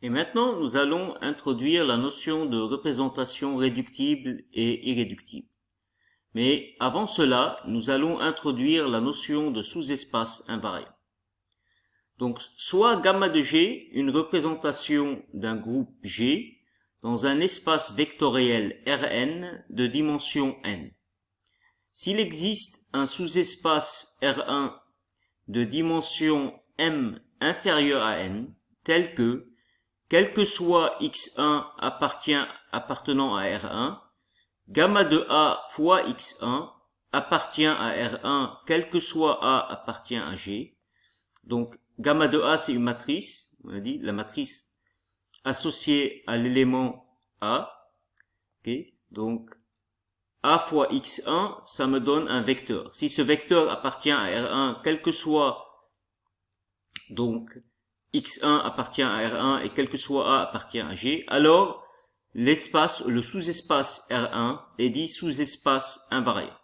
Et maintenant, nous allons introduire la notion de représentation réductible et irréductible. Mais avant cela, nous allons introduire la notion de sous-espace invariant. Donc, soit gamma de G, une représentation d'un groupe G dans un espace vectoriel Rn de dimension n. S'il existe un sous-espace R1 de dimension m inférieure à n, tel que, quel que soit x1 appartenant à R1, gamma de A fois x1 appartient à R1, quel que soit A appartient à G. Donc, gamma de A, c'est une matrice, on a dit, la matrice associée à l'élément A. Okay. Donc, A fois x1, ça me donne un vecteur. Si ce vecteur appartient à R1, quel que soit, donc, x1 appartient à R1 et quel que soit A appartient à G, alors, l'espace, le sous-espace R1 est dit sous-espace invariant.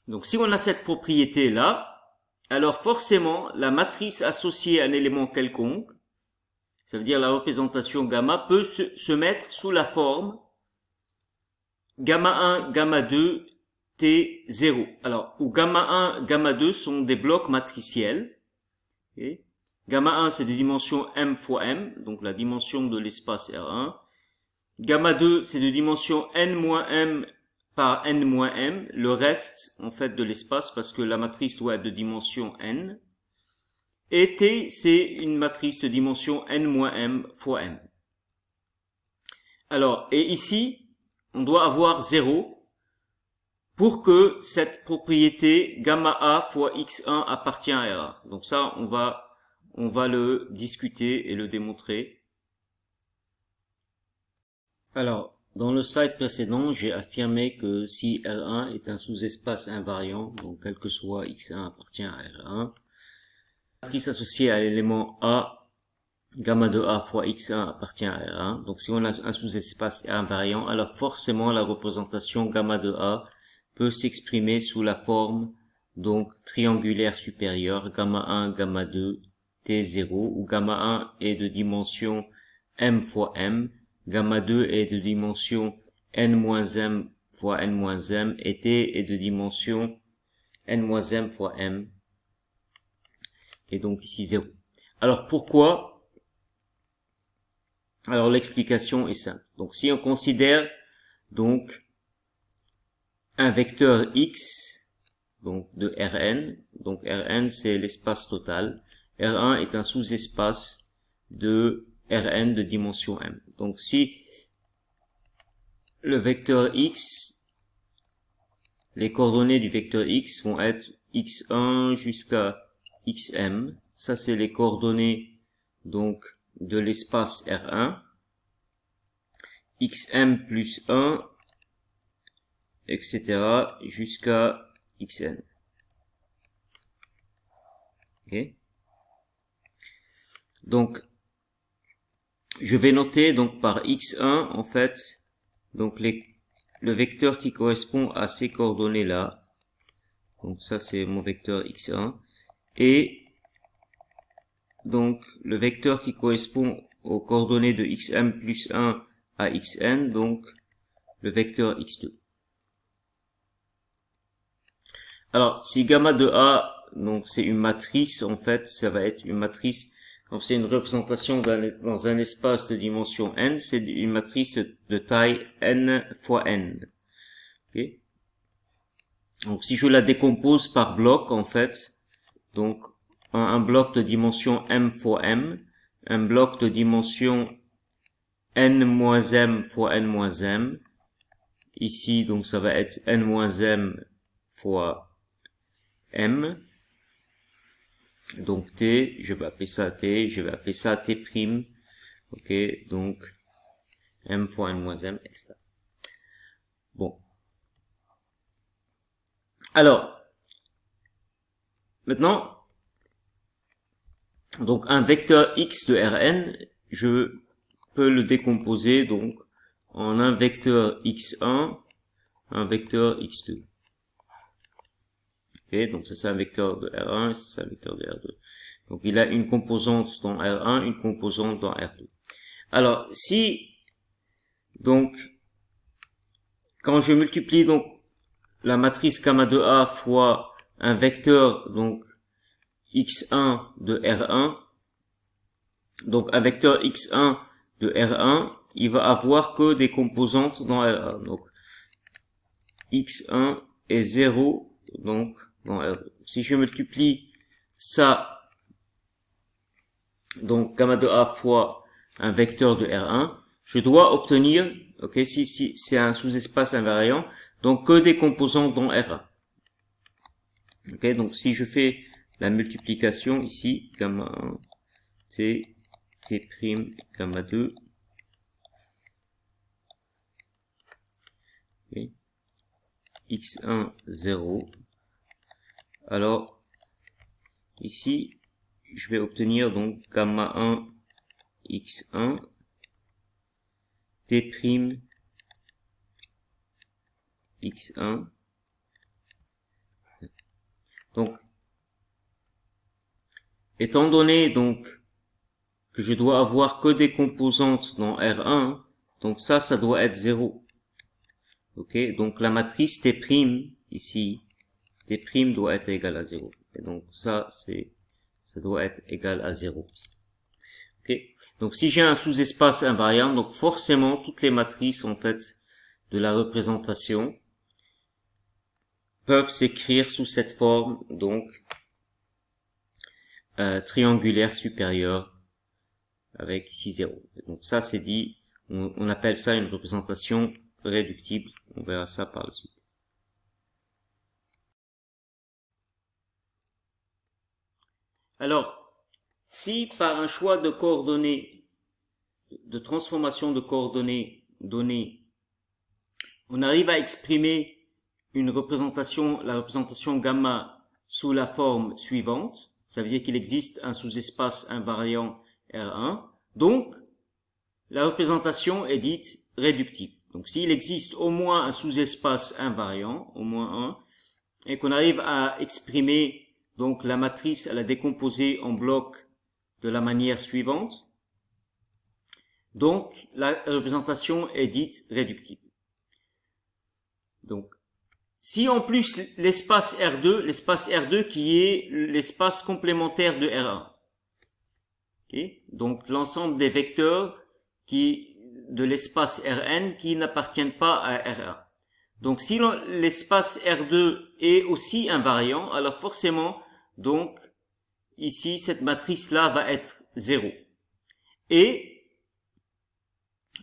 Donc, si on a cette propriété-là, alors forcément, la matrice associée à un élément quelconque, ça veut dire la représentation gamma, peut se mettre sous la forme gamma 1, gamma 2, T0. Alors, où gamma 1, gamma 2 sont des blocs matriciels. Okay. Gamma 1, c'est des dimensions m fois m, donc la dimension de l'espace R1. Gamma 2, c'est de dimension n-m par n-m, le reste, en fait, de l'espace, parce que la matrice doit être de dimension n. Et T, c'est une matrice de dimension n-m fois m. Alors, et ici, on doit avoir 0 pour que cette propriété gamma A fois x1 appartient à R1. Donc ça, on va le discuter et le démontrer. Alors, dans le slide précédent, j'ai affirmé que si R1 est un sous-espace invariant, donc quel que soit x1 appartient à R1, la matrice associée à l'élément A, gamma de A fois x1 appartient à R1. Donc si on a un sous-espace invariant, alors forcément la représentation gamma de A peut s'exprimer sous la forme donc triangulaire supérieure, gamma 1, gamma 2, T0, où gamma 1 est de dimension m fois m, gamma 2 est de dimension n-m fois n-m, et T est de dimension n-m fois m, et donc ici 0. Alors pourquoi? Alors l'explication est simple. Donc si on considère donc un vecteur x, donc de Rn, donc Rn c'est l'espace total, R1 est un sous-espace de Rn de dimension m. Donc si le vecteur x, les coordonnées du vecteur x vont être x1 jusqu'à xm, ça c'est les coordonnées donc de l'espace R1, xm plus 1, etc. jusqu'à xn. Okay. Donc, je vais noter donc par x1 en fait donc le vecteur qui correspond à ces coordonnées là. Donc ça c'est mon vecteur x1 et donc le vecteur qui correspond aux coordonnées de xm plus 1 à xn, donc le vecteur x2. Alors si gamma de A donc c'est une matrice, en fait ça va être une matrice. Donc c'est une représentation dans un espace de dimension n, c'est une matrice de taille n fois n. Okay. Donc si je la décompose par bloc, en fait, donc un bloc de dimension m fois m, un bloc de dimension n-m fois n-m, ici donc ça va être n-m fois m, donc t, je vais appeler ça t, je vais appeler ça t', ok, donc m fois n-m, etc. Bon. Alors, maintenant, donc un vecteur x de Rn, je peux le décomposer donc en un vecteur x1, un vecteur x2. Okay, donc ça c'est un vecteur de R1 et ça c'est un vecteur de R2. Donc il a une composante dans R1, une composante dans R2. Alors si donc quand je multiplie donc la matrice gamma de A fois un vecteur donc x1 de R1, donc un vecteur x1 de R1, il va avoir que des composantes dans R1. Donc x1 est 0 donc dans R2. Si je multiplie ça, donc gamma de A fois un vecteur de R1, je dois obtenir, ok, si c'est un sous-espace invariant, donc que des composantes dans R1. Ok, donc si je fais la multiplication ici, gamma 1, t, t', gamma 2, okay, x1, 0, alors ici, je vais obtenir donc gamma 1, x1, t', x1. Donc, étant donné donc que je dois avoir que des composantes dans R1, donc ça doit être 0. Ok, donc la matrice T' ici, T' doit être égal à 0. Et donc ça doit être égal à 0. Ok, donc si j'ai un sous-espace invariant, donc forcément toutes les matrices en fait de la représentation peuvent s'écrire sous cette forme, donc triangulaire supérieure avec ici 0. Donc ça c'est dit, on appelle ça une représentation réductible. On verra ça par la suite. Alors, si par un choix de coordonnées, de transformation de coordonnées données, on arrive à exprimer une représentation, la représentation gamma sous la forme suivante, ça veut dire qu'il existe un sous-espace invariant R1, donc la représentation est dite réductible. Donc s'il existe au moins un sous-espace invariant, au moins un, et qu'on arrive à exprimer donc la matrice, à la décomposer en blocs de la manière suivante, donc la représentation est dite réductible. Donc si en plus l'espace R2 qui est l'espace complémentaire de R1, okay, donc l'ensemble des vecteurs de l'espace Rn qui n'appartiennent pas à R1. Donc si l'espace R2 est aussi invariant, alors forcément, donc ici cette matrice-là va être 0. Et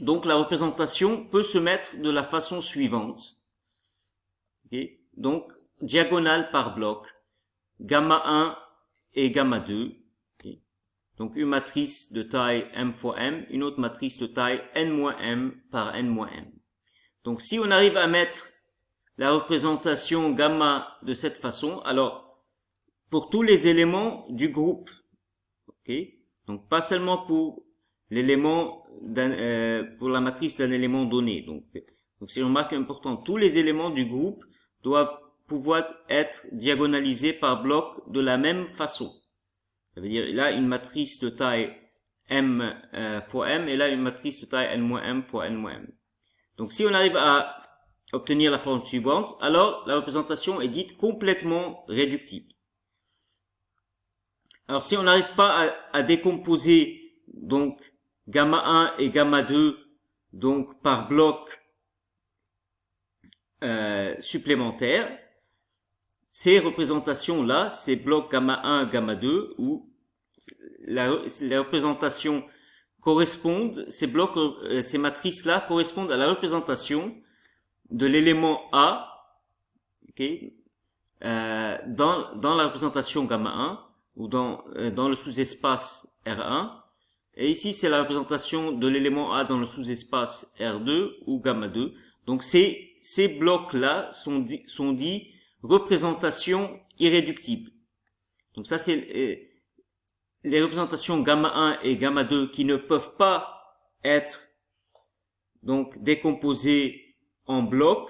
donc la représentation peut se mettre de la façon suivante. Okay, donc diagonale par bloc, gamma 1 et gamma 2. Donc une matrice de taille m fois m, une autre matrice de taille n-m par n-m. Donc si on arrive à mettre la représentation gamma de cette façon, alors pour tous les éléments du groupe, okay, donc pas seulement pour l'élément pour la matrice d'un élément donné. Donc c'est une remarque importante, tous les éléments du groupe doivent pouvoir être diagonalisés par bloc de la même façon. Ça veut dire, là, une matrice de taille m fois m, et là, une matrice de taille n-m fois n-m. Donc, si on arrive à obtenir la forme suivante, alors la représentation est dite complètement réductible. Alors, si on n'arrive pas à décomposer, donc, gamma 1 et gamma 2, donc, par bloc supplémentaires, ces représentations-là, ces blocs gamma 1, gamma 2, où les représentations correspondent, ces blocs, ces matrices-là correspondent à la représentation de l'élément A, okay, dans la représentation gamma 1, ou dans le sous-espace R1, et ici c'est la représentation de l'élément A dans le sous-espace R2 ou gamma 2. Donc ces blocs-là sont dits représentations irréductibles. Donc ça c'est les représentations gamma 1 et gamma 2 qui ne peuvent pas être donc décomposées en blocs.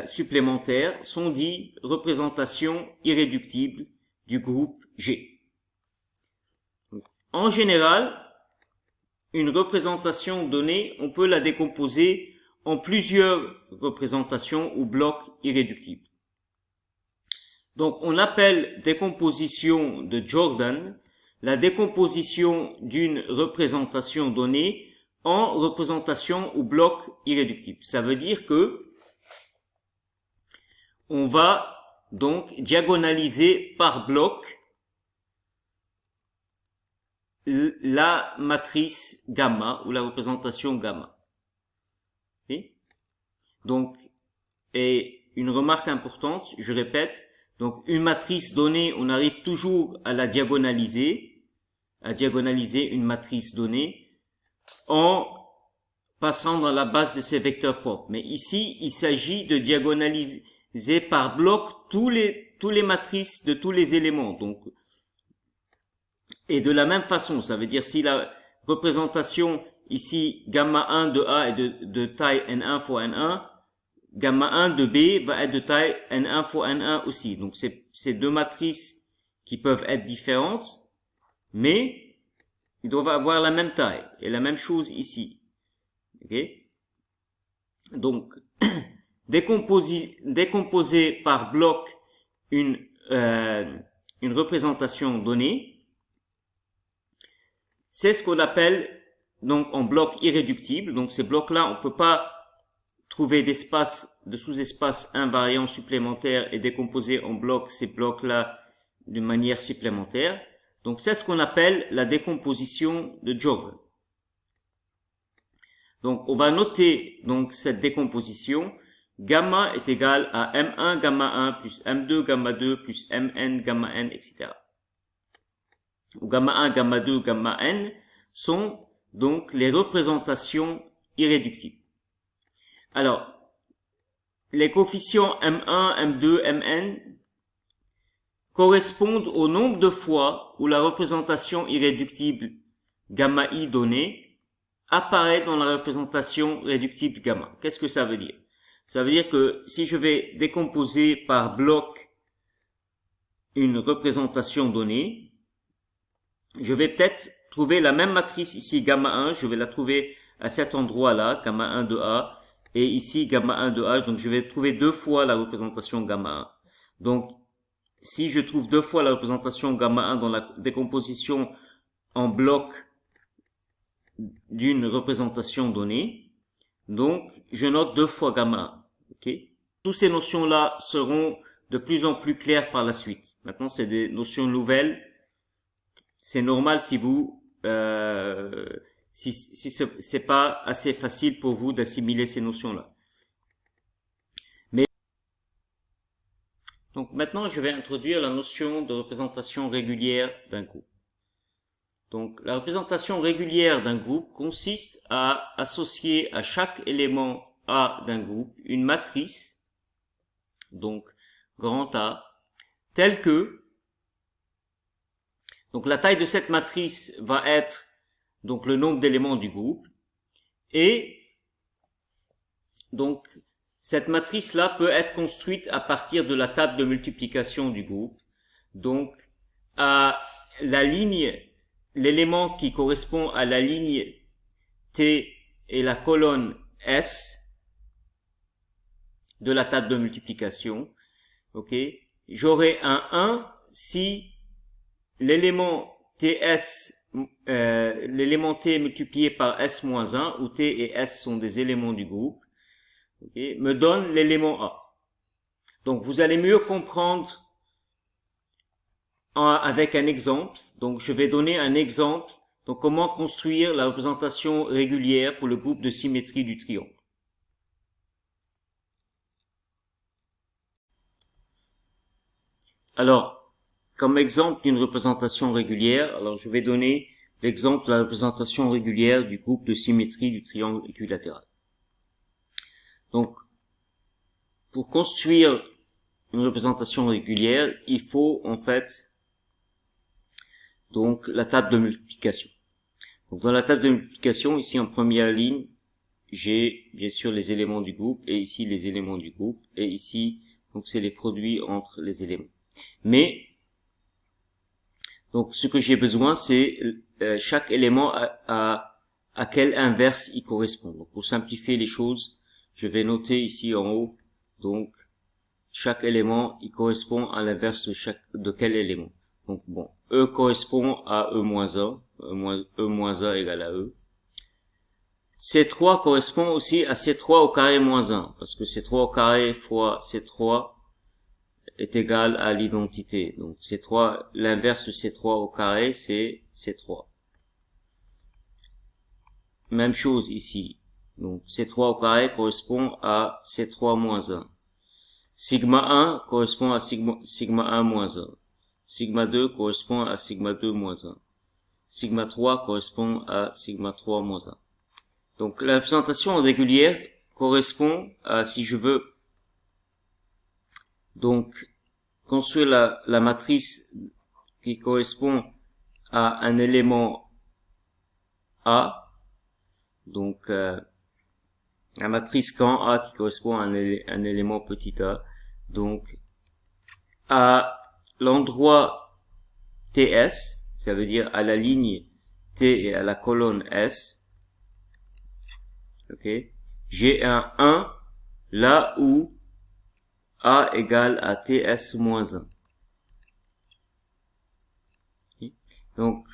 supplémentaires sont dits représentations irréductibles du groupe G. En général, une représentation donnée, on peut la décomposer en plusieurs représentations ou blocs irréductibles. Donc, on appelle décomposition de Jordan la décomposition d'une représentation donnée en représentation ou bloc irréductible. Ça veut dire que on va donc diagonaliser par bloc la matrice gamma ou la représentation gamma. Okay? Donc, et une remarque importante, je répète, donc une matrice donnée, on arrive toujours à la diagonaliser, une matrice donnée en passant dans la base de ses vecteurs propres. Mais ici, il s'agit de diagonaliser par bloc tous les matrices de tous les éléments. Donc, et de la même façon, ça veut dire si la représentation ici gamma 1 de A est de taille N1 fois N1, gamma 1 de B va être de taille N1 fois N1 aussi. Donc c'est deux matrices qui peuvent être différentes, mais ils doivent avoir la même taille. Et la même chose ici. Okay? Donc, décomposer par bloc une représentation donnée, c'est ce qu'on appelle donc en bloc irréductible. Donc ces blocs-là, on peut pas trouver d'espace, de sous-espace invariant supplémentaire et décomposer en blocs ces blocs-là d'une manière supplémentaire. Donc c'est ce qu'on appelle la décomposition de Jordan. Donc on va noter donc cette décomposition. Gamma est égal à M1 gamma 1 plus M2 gamma 2 plus Mn gamma n, etc. Ou gamma 1, gamma 2, gamma n sont donc les représentations irréductibles. Alors, les coefficients M1, M2, Mn correspondent au nombre de fois où la représentation irréductible gamma i donnée apparaît dans la représentation réductible gamma. Qu'est-ce que ça veut dire? Ça veut dire que si je vais décomposer par bloc une représentation donnée, je vais peut-être trouver la même matrice ici, gamma 1, je vais la trouver à cet endroit-là, gamma 1 de A, et ici, gamma 1 de A, donc je vais trouver deux fois la représentation gamma 1. Donc, si je trouve deux fois la représentation gamma 1 dans la décomposition en bloc d'une représentation donnée, donc je note deux fois gamma 1. Okay? Toutes ces notions-là seront de plus en plus claires par la suite. Maintenant, c'est des notions nouvelles. C'est normal si vous, si c'est pas assez facile pour vous d'assimiler ces notions-là. Mais donc maintenant, je vais introduire la notion de représentation régulière d'un groupe. Donc, la représentation régulière d'un groupe consiste à associer à chaque élément A d'un groupe une matrice, donc grand A, telle que donc la taille de cette matrice va être donc le nombre d'éléments du groupe, et donc cette matrice-là peut être construite à partir de la table de multiplication du groupe. Donc à la ligne, l'élément qui correspond à la ligne T et la colonne S de la table de multiplication, ok, j'aurai un 1 si l'élément TS, l'élément T multiplié par S-1, où T et S sont des éléments du groupe, okay, me donne l'élément A. Donc, vous allez mieux comprendre avec un exemple. Donc, je vais donner un exemple. Donc, comment construire la représentation régulière pour le groupe de symétrie du triangle. Alors, comme exemple d'une représentation régulière, alors je vais donner l'exemple de la représentation régulière du groupe de symétrie du triangle équilatéral. Donc, pour construire une représentation régulière, il faut en fait donc la table de multiplication. Donc dans la table de multiplication, ici en première ligne, j'ai bien sûr les éléments du groupe et ici les éléments du groupe et ici donc c'est les produits entre les éléments. Mais donc ce que j'ai besoin c'est chaque élément à quel inverse il correspond. Donc, pour simplifier les choses, je vais noter ici en haut donc chaque élément il correspond à l'inverse de quel élément. Donc bon, E correspond à E-1, E-1 égale à E. C3 correspond aussi à C3 au carré moins 1, parce que C3 au carré fois C3 est égal à l'identité. Donc C3, l'inverse de C3 au carré, c'est C3. Même chose ici. Donc C3 au carré correspond à C3 moins 1. Sigma 1 correspond à sigma 1 moins 1. Sigma 2 correspond à sigma 2 moins 1. Sigma 3 correspond à sigma 3 moins 1. Donc la représentation régulière correspond à, si je veux, donc construire la matrice qui correspond à un élément A, donc la matrice quand A qui correspond à un élément petit a, donc à l'endroit TS, ça veut dire à la ligne T et à la colonne S, ok, j'ai un 1 là où A égale à TS moins 1. Okay. Donc,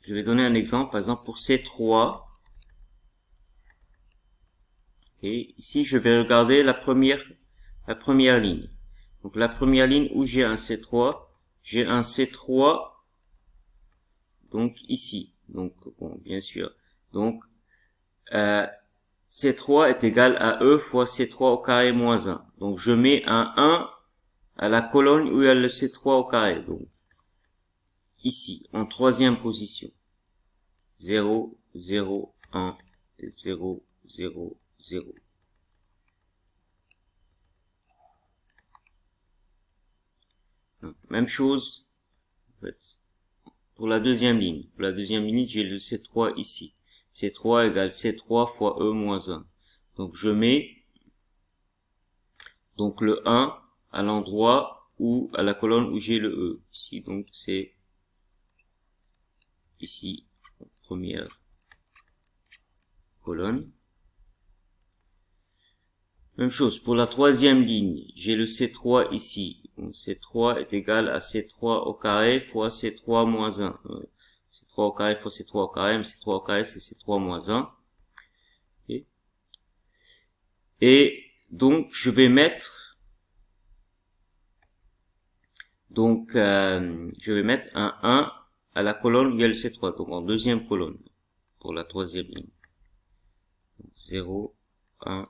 je vais donner un exemple, par exemple pour C3. Okay. Ici, je vais regarder la première ligne. Donc, la première ligne où j'ai un C3, donc ici. Donc, bon, bien sûr. Donc, C3 est égal à E fois C3 au carré moins 1. Donc, je mets un 1 à la colonne où il y a le C3 au carré. Donc, ici, en troisième position. 0, 0, 1, 0, 0, 0. Même chose, en fait, pour la deuxième ligne. Pour la deuxième ligne, j'ai le C3 ici. C3 égale C3 fois E moins 1. Donc, je mets donc le 1 à l'endroit où, à la colonne où j'ai le E. Ici, donc, c'est ici, première colonne. Même chose, pour la troisième ligne, j'ai le C3 ici. Donc C3 est égal à C3 au carré fois C3 moins 1. C3 au carré fois C3 au carré, mais C3 au carré c'est C3 moins 1. Okay. Et donc je vais mettre un 1 à la colonne où il y a le C3, donc en deuxième colonne pour la troisième ligne. Donc 0, 1,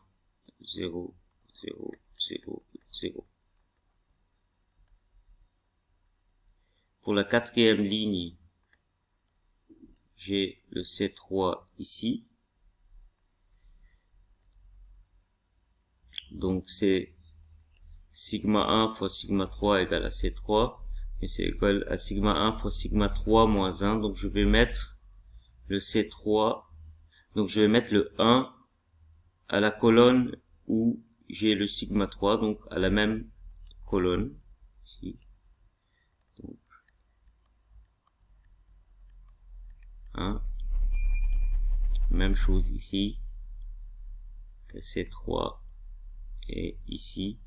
0, 0, 0, 0. Pour la quatrième ligne, j'ai le C3 ici. Donc c'est sigma 1 fois sigma 3 égale à C3. Et c'est égal à sigma 1 fois sigma 3 moins 1. Donc je vais mettre le C3. Donc je vais mettre le 1 à la colonne où j'ai le sigma 3. Donc à la même colonne. Ici. Donc 1. Même chose ici. Le C3 est ici.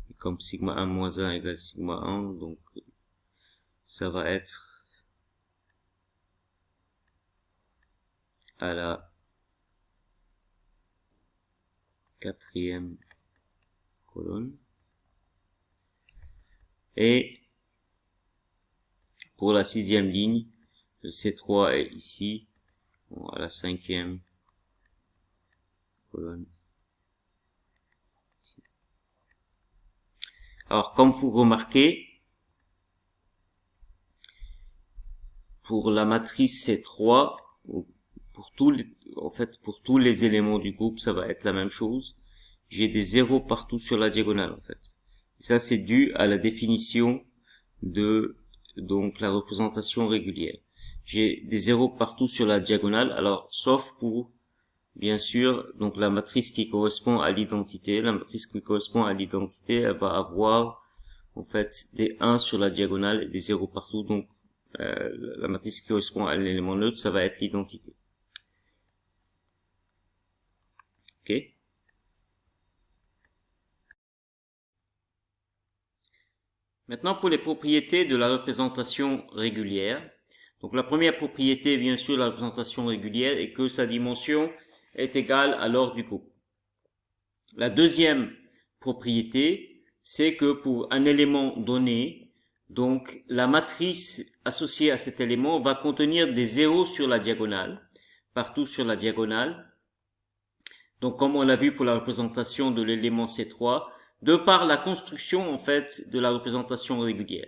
Et comme sigma 1 moins 1 égale sigma 1, donc ça va être à la quatrième colonne. Et pour la sixième ligne, le C3 est ici, bon, à la cinquième colonne. Ici. Alors, comme vous remarquez, pour la matrice C3, pour tous les éléments du groupe, ça va être la même chose. J'ai des zéros partout sur la diagonale, en fait. Et ça, c'est dû à la définition de, donc, la représentation régulière. J'ai des zéros partout sur la diagonale, alors, sauf pour bien sûr, donc la matrice qui correspond à l'identité. La matrice qui correspond à l'identité, elle va avoir en fait des 1 sur la diagonale et des 0 partout. Donc la matrice qui correspond à l'élément neutre, ça va être l'identité. Ok. Maintenant, pour les propriétés de la représentation régulière. Donc la première propriété, bien sûr, de la représentation régulière est que sa dimension est égale à l'ordre du groupe. La deuxième propriété, c'est que pour un élément donné, donc la matrice associée à cet élément va contenir des zéros sur la diagonale, partout sur la diagonale. Donc comme on l'a vu pour la représentation de l'élément C3, de par la construction en fait de la représentation régulière.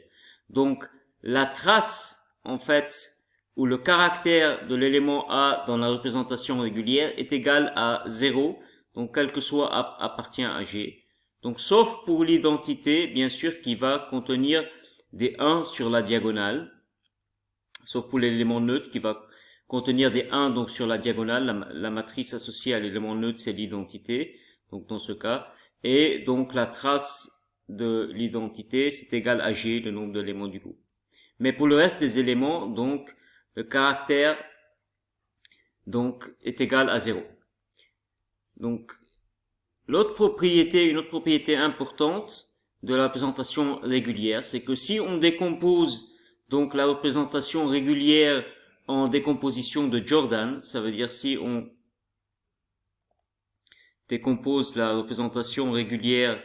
Donc la trace en fait ou le caractère de l'élément A dans la représentation régulière est égal à 0, donc quel que soit A appartient à G. Donc sauf pour l'identité, bien sûr, qui va contenir des 1 sur la diagonale, sauf pour l'élément neutre qui va contenir des 1 donc sur la diagonale, la matrice associée à l'élément neutre c'est l'identité, donc dans ce cas, et donc la trace de l'identité c'est égal à G, le nombre d'éléments du groupe. Mais pour le reste des éléments, donc le caractère donc est égal à 0. Donc une autre propriété importante de la représentation régulière, c'est que si on décompose donc la représentation régulière en décomposition de Jordan, ça veut dire si on décompose la représentation régulière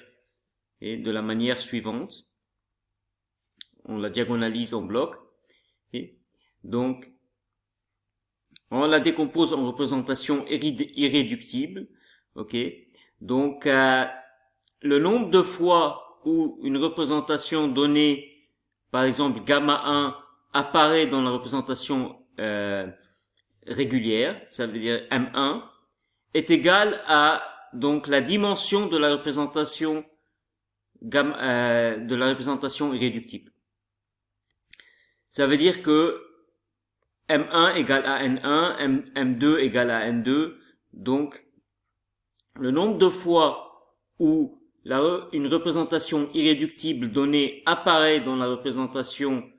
et de la manière suivante, on la diagonalise en bloc, et donc on la décompose en représentation irréductible, ok. Donc le nombre de fois où une représentation donnée, par exemple gamma 1, apparaît dans la représentation régulière, ça veut dire M1, est égal à donc la dimension de la représentation irréductible. Ça veut dire que M1 égale à N1, M2 égale à N2, donc le nombre de fois où une représentation irréductible donnée apparaît dans la représentation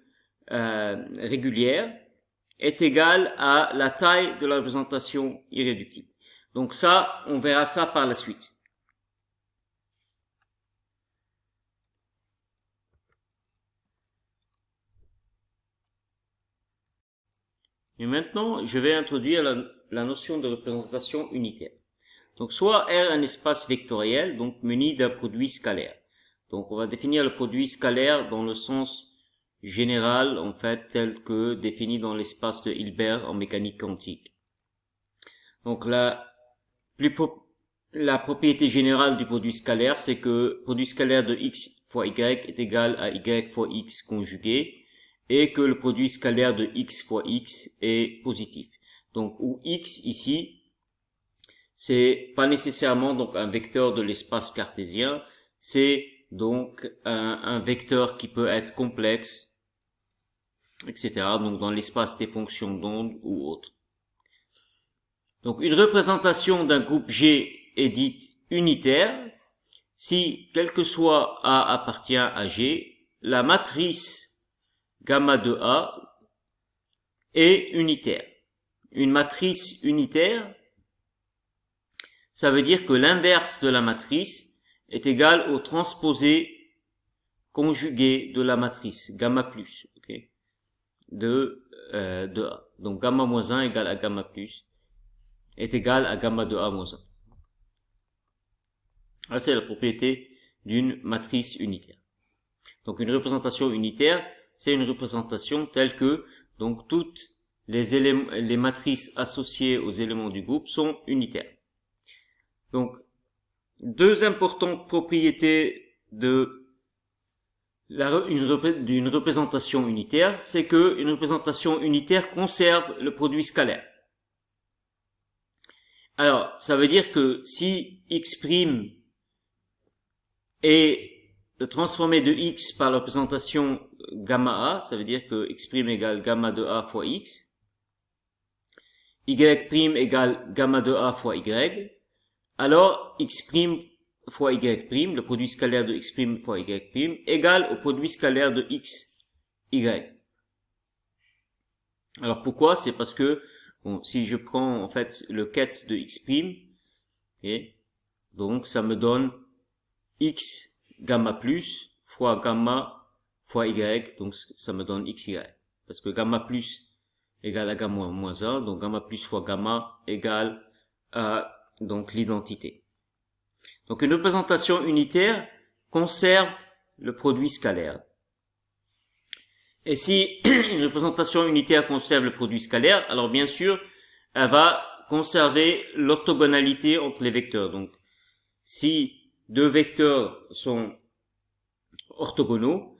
régulière est égal à la taille de la représentation irréductible. Donc ça, on verra ça par la suite. Et maintenant, je vais introduire la notion de représentation unitaire. Donc soit R un espace vectoriel, donc muni d'un produit scalaire. Donc on va définir le produit scalaire dans le sens général, en fait, tel que défini dans l'espace de Hilbert en mécanique quantique. Donc la propriété générale du produit scalaire, c'est que le produit scalaire de x fois y est égal à y fois x conjugué, et que le produit scalaire de x fois x est positif. Donc où x ici, c'est pas nécessairement donc un vecteur de l'espace cartésien, c'est donc un vecteur qui peut être complexe, etc. Donc dans l'espace des fonctions d'onde ou autre. Donc une représentation d'un groupe G est dite unitaire si, quel que soit A appartient à G, la matrice gamma de A est unitaire. Une matrice unitaire, ça veut dire que l'inverse de la matrice est égal au transposé conjugué de la matrice, gamma plus, okay, de A. Donc gamma moins 1 égale à gamma plus est égal à gamma de A moins 1. Ça, c'est la propriété d'une matrice unitaire. Donc une représentation unitaire, c'est une représentation telle que donc toutes les matrices associées aux éléments du groupe sont unitaires. Donc deux importantes propriétés d'une représentation unitaire, c'est que une représentation unitaire conserve le produit scalaire. Alors, ça veut dire que si x' est transformé de x par la représentation gamma a, ça veut dire que x' égale gamma de a fois x, y' égale gamma de a fois y, alors x' fois y', le produit scalaire de x' fois y' égale au produit scalaire de x, y. Alors pourquoi? C'est parce que bon, si je prends en fait le ket de x', et donc ça me donne x gamma plus fois gamma fois y, donc ça me donne xy. Parce que gamma plus égale à gamma moins 1, donc gamma plus fois gamma égale à donc l'identité. Donc une représentation unitaire conserve le produit scalaire. Et si une représentation unitaire conserve le produit scalaire, alors bien sûr, elle va conserver l'orthogonalité entre les vecteurs. Donc si deux vecteurs sont orthogonaux,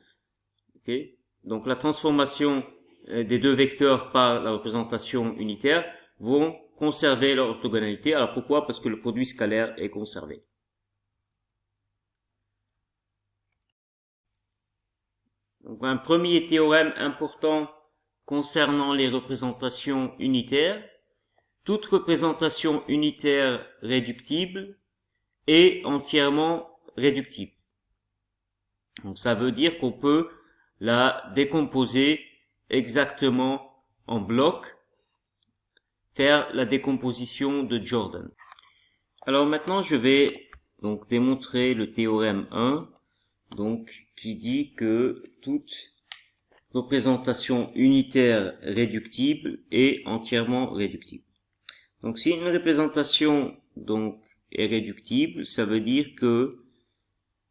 okay, donc la transformation des deux vecteurs par la représentation unitaire vont conserver leur orthogonalité. Alors pourquoi? Parce que le produit scalaire est conservé. Donc un premier théorème important concernant les représentations unitaires. Toute représentation unitaire réductible est entièrement réductible. Donc ça veut dire qu'on peut la décomposer exactement en blocs, faire la décomposition de Jordan. Alors maintenant je vais donc démontrer le théorème 1, donc qui dit que toute représentation unitaire réductible est entièrement réductible. Donc si une représentation donc est réductible, ça veut dire que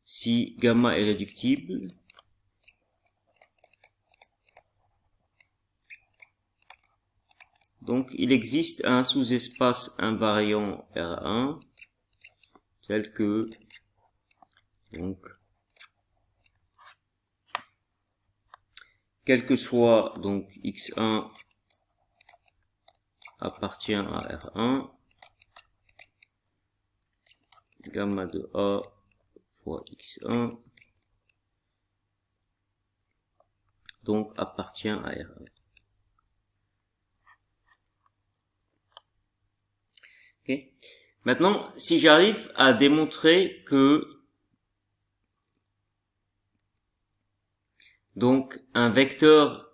si gamma est réductible, donc il existe un sous-espace invariant R1 tel que donc quel que soit donc x1 appartient à R1, gamma de A fois x1 donc appartient à R1. Okay. Maintenant, si j'arrive à démontrer que donc un vecteur,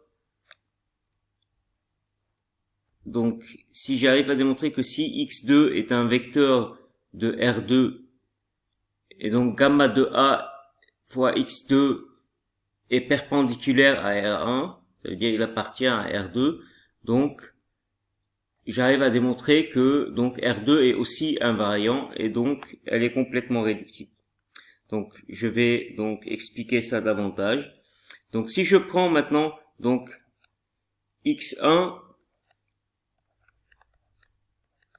donc si j'arrive à démontrer que si x2 est un vecteur de R2 et donc gamma de A fois x2 est perpendiculaire à R1, ça veut dire il appartient à R2, donc j'arrive à démontrer que donc R2 est aussi invariant et donc elle est complètement réductible. Donc je vais donc expliquer ça davantage. Donc si je prends maintenant donc x1,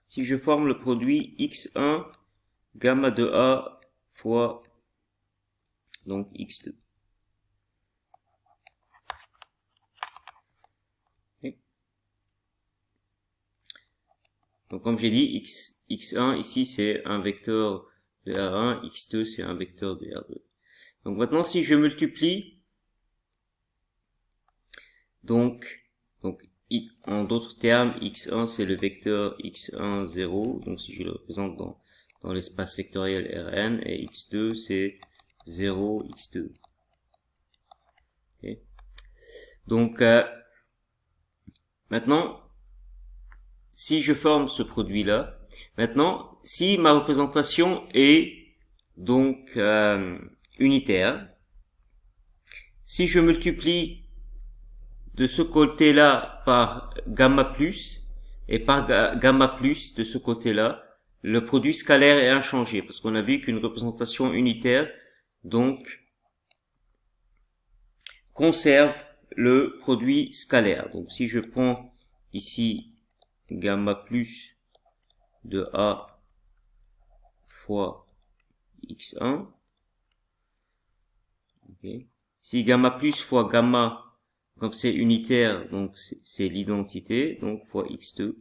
si je forme le produit x1 gamma de A fois donc x2. Okay. Donc comme j'ai dit, x1 ici c'est un vecteur de R1, x2 c'est un vecteur de R2. Donc maintenant si je multiplie donc en d'autres termes, x1 c'est le vecteur x1, 0, donc si je le représente dans l'espace vectoriel Rn, et x2 c'est 0, x2. Okay. Donc maintenant, si je forme ce produit-là, maintenant, si ma représentation est donc unitaire, si je multiplie de ce côté-là par gamma plus et par gamma plus de ce côté-là, le produit scalaire est inchangé parce qu'on a vu qu'une représentation unitaire donc conserve le produit scalaire. Donc si je prends ici gamma plus de A fois x1, okay. Si gamma plus fois gamma, comme c'est unitaire, donc c'est l'identité, donc fois x2.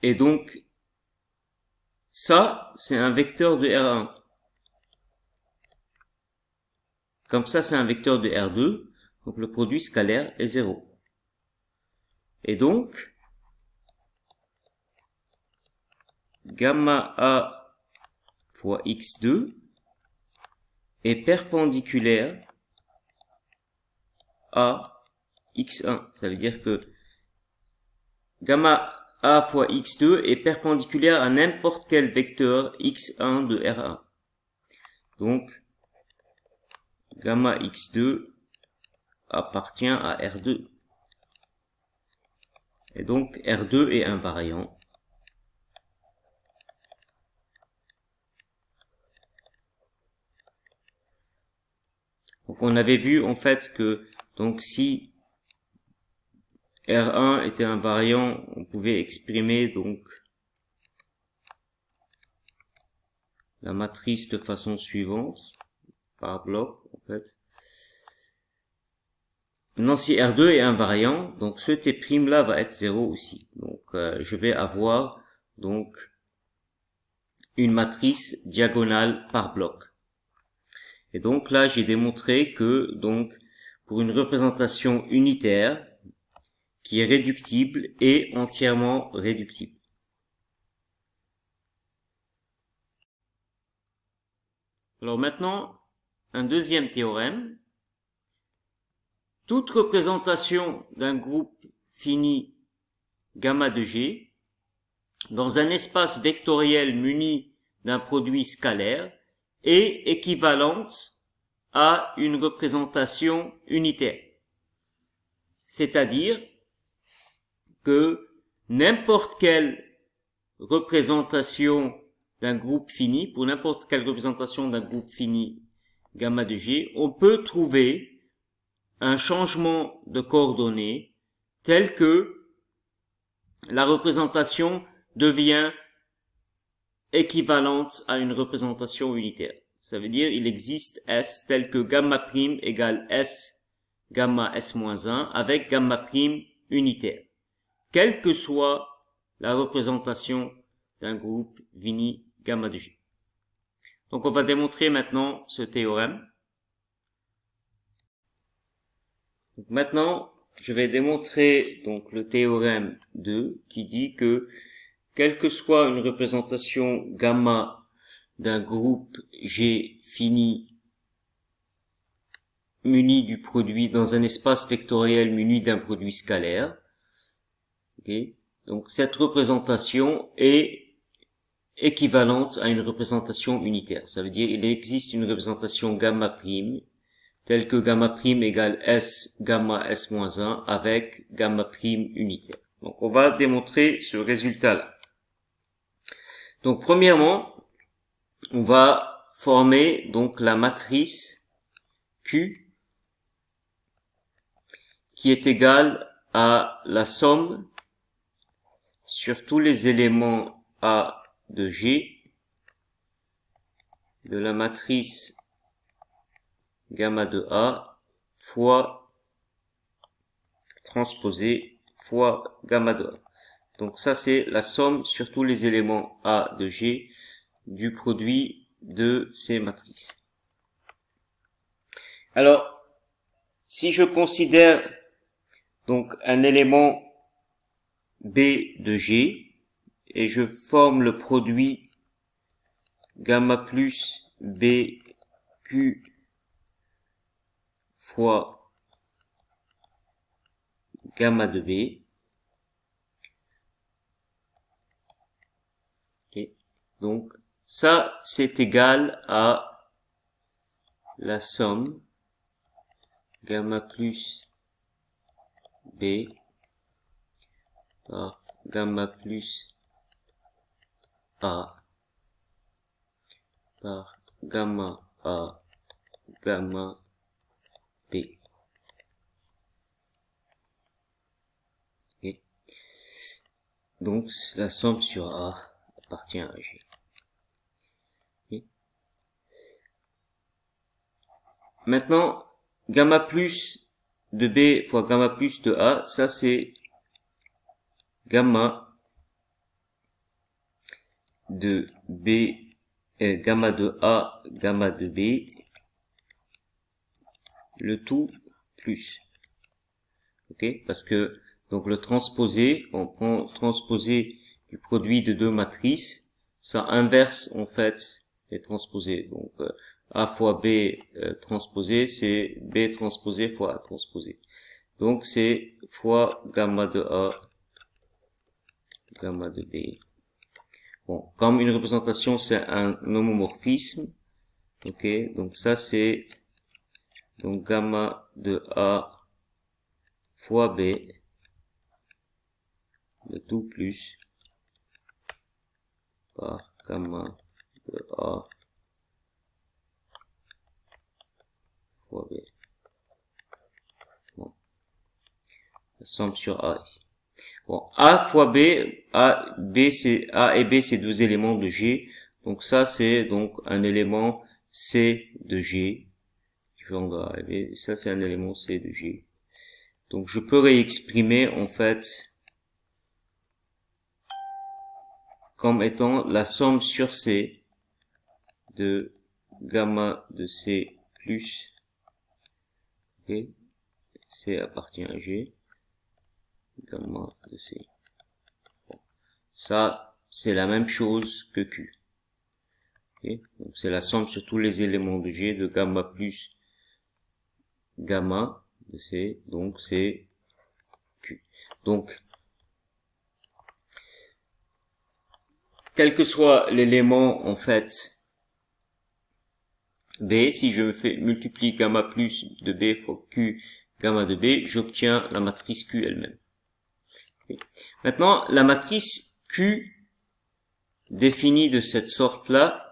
Et donc, ça, c'est un vecteur de R1. Comme ça, c'est un vecteur de R2, donc le produit scalaire est 0. Et donc, gamma A fois x2 est perpendiculaire à x1. Ça veut dire que gamma A fois x2 est perpendiculaire à n'importe quel vecteur x1 de R1. Donc, gamma x2 appartient à R2. Et donc, R2 est invariant. Donc, on avait vu en fait que donc si R1 était invariant, on pouvait exprimer donc la matrice de façon suivante, par bloc en fait. Maintenant, si R2 est invariant, donc ce T' là va être 0 aussi. Donc, je vais avoir donc une matrice diagonale par bloc. Et donc là, j'ai démontré que donc pour une représentation unitaire qui est réductible et entièrement réductible. Alors maintenant, un deuxième théorème. Toute représentation d'un groupe fini gamma de G dans un espace vectoriel muni d'un produit scalaire est équivalente à une représentation unitaire. C'est-à-dire que n'importe quelle représentation d'un groupe fini, pour n'importe quelle représentation d'un groupe fini gamma de G, on peut trouver un changement de coordonnées tel que la représentation devient équivalente à une représentation unitaire. Ça veut dire il existe S tel que gamma prime égale S gamma S-1 avec gamma prime unitaire, quelle que soit la représentation d'un groupe fini gamma de G. Donc on va démontrer maintenant ce théorème. Donc maintenant, je vais démontrer donc le théorème 2 qui dit que quelle que soit une représentation gamma d'un groupe G fini muni du produit dans un espace vectoriel muni d'un produit scalaire, okay, donc cette représentation est équivalente à une représentation unitaire. Ça veut dire il existe une représentation gamma prime telle que gamma prime égale S gamma S-1 avec gamma prime unitaire. Donc on va démontrer ce résultat-là. Donc premièrement, on va former donc la matrice Q qui est égale à la somme sur tous les éléments A de G de la matrice gamma de A fois transposé fois gamma de A. Donc ça c'est la somme sur tous les éléments A de G du produit de ces matrices. Alors, si je considère donc un élément B de G et je forme le produit gamma plus B Q fois gamma de B. Okay. Donc ça c'est égal à la somme gamma plus B par gamma plus A par gamma A gamma B. Okay. Donc la somme sur A appartient à G. Okay. Maintenant, gamma plus de B fois gamma plus de A, ça c'est gamma de B, gamma de A, gamma de B, le tout plus. Ok, parce que Donc le transposé, on prend le transposé du produit de deux matrices, ça inverse en fait les transposés. Donc A fois B transposé, c'est B transposé fois A transposé. Donc c'est fois gamma de A, gamma de B. Bon, comme une représentation c'est un homomorphisme, ok, donc ça c'est donc gamma de A fois B, le tout plus par gamma de A fois B. Bon, la somme sur A ici. Bon, A fois B, A et B c'est deux éléments de G, donc ça c'est donc un élément C de G, différent de A et B, ça c'est un élément C de G. Donc je peux réexprimer en fait comme étant la somme sur C de gamma de C plus, okay, C appartient à G, gamma de C. Bon. Ça, c'est la même chose que Q. Okay. Donc c'est la somme sur tous les éléments de G de gamma plus gamma de C, donc c'est Q. Donc, quel que soit l'élément en fait B, si je multiplie gamma plus de B fois Q gamma de B, j'obtiens la matrice Q elle-même. Okay. Maintenant, la matrice Q définie de cette sorte-là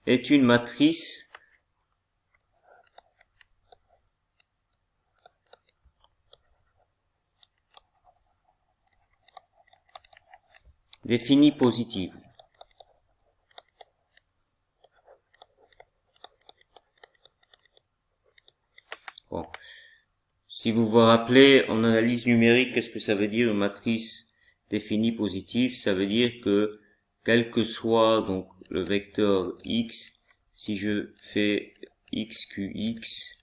est une matrice définie positive. Bon. Si vous vous rappelez, en analyse numérique, qu'est-ce que ça veut dire une matrice définie positive? Ça veut dire que quel que soit donc le vecteur x, si je fais xqx,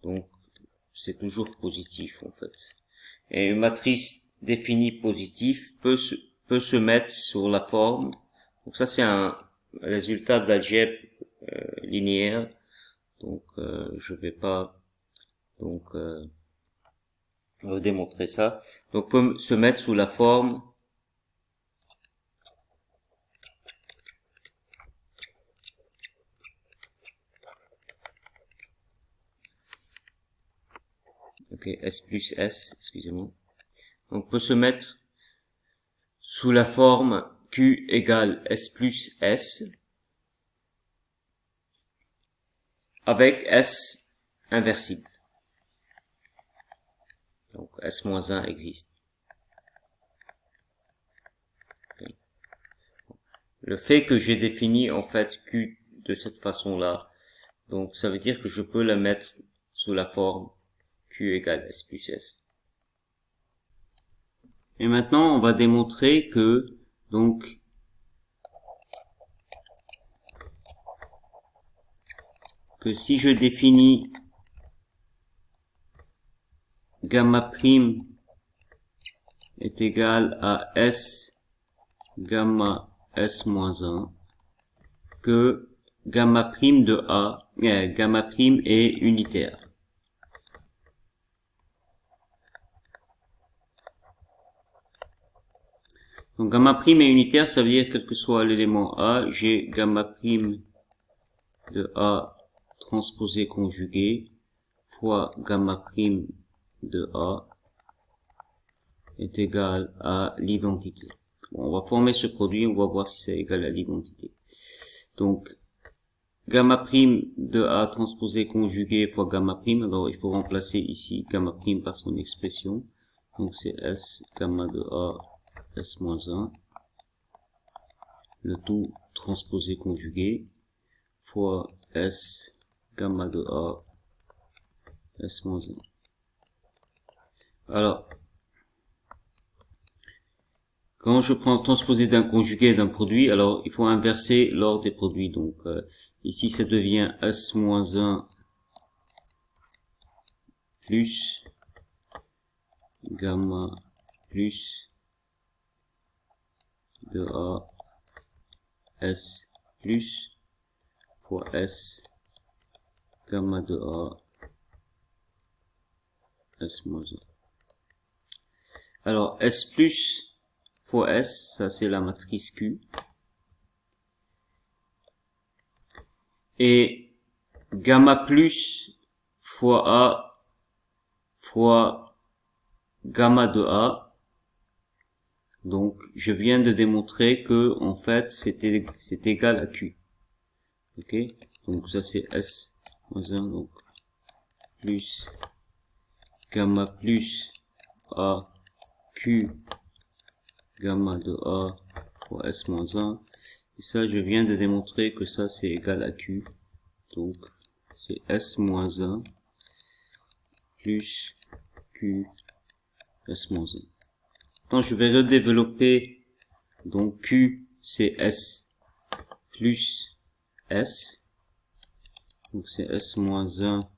donc c'est toujours positif en fait. Et une matrice définie positive peut se mettre sur la forme. Donc ça c'est un résultat d'algèbre linéaire. Donc je vais pas donc démontrer ça. Donc peut se mettre sous la forme ok, S plus S, excusez-moi. Donc peut se mettre sous la forme Q égale S plus S avec S inversible. Donc S moins 1 existe. Okay. Le fait que j'ai défini en fait Q de cette façon-là, donc ça veut dire que je peux la mettre sous la forme Q égale S plus S. Et maintenant, on va démontrer que, donc, que si je définis gamma prime est égal à S gamma S moins 1, que gamma prime de A, gamma prime est unitaire. Donc gamma prime est unitaire, ça veut dire quel que soit l'élément A, j'ai gamma prime de A transposé conjugué fois gamma prime de A est égal à l'identité. Bon, on va former ce produit, on va voir si c'est égal à l'identité. Donc gamma prime de A transposé conjugué fois gamma prime, alors il faut remplacer ici gamma prime par son expression. Donc c'est S gamma de A S moins 1, le tout transposé conjugué, fois S gamma de A S moins 1. Alors, quand je prends transposé d'un conjugué d'un produit, alors il faut inverser l'ordre des produits. Donc ici ça devient S-1 plus gamma plus de A S plus fois S gamma de A S moins 1. Alors S plus fois S, ça c'est la matrice Q. Et gamma plus fois A fois gamma de A. Donc je viens de démontrer que en fait c'est égal à Q. Ok, donc ça c'est S moins 1, donc plus gamma plus A Q gamma de A fois S moins 1. Et ça, je viens de démontrer que ça, c'est égal à Q. Donc, c'est S moins 1 plus Q S moins 1. Maintenant, je vais redévelopper. Donc, Q, c'est S plus S. Donc, c'est S moins 1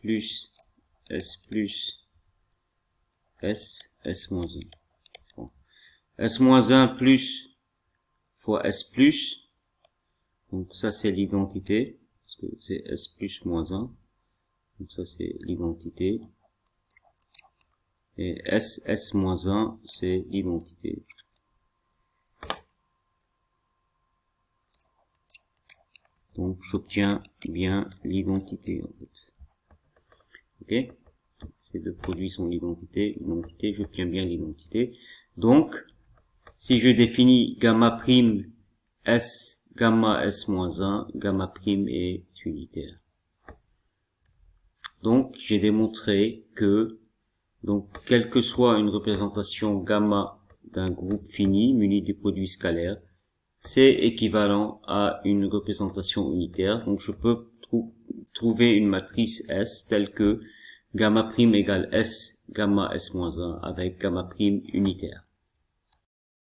plus S moins 1. Bon. S moins 1 plus fois S plus. Donc ça c'est l'identité, parce que c'est S plus moins 1. Donc ça c'est l'identité. Et S moins 1, c'est l'identité. Donc j'obtiens bien l'identité en fait. Ok, ces deux produits sont l'identité, j'obtiens bien l'identité. Donc si je définis gamma prime S gamma S moins 1, gamma prime est unitaire. Donc j'ai démontré que donc quelle que soit une représentation gamma d'un groupe fini muni des produits scalaires, c'est équivalent à une représentation unitaire. Donc je peux trouver une matrice S telle que gamma prime égale S gamma S moins 1 avec gamma prime unitaire.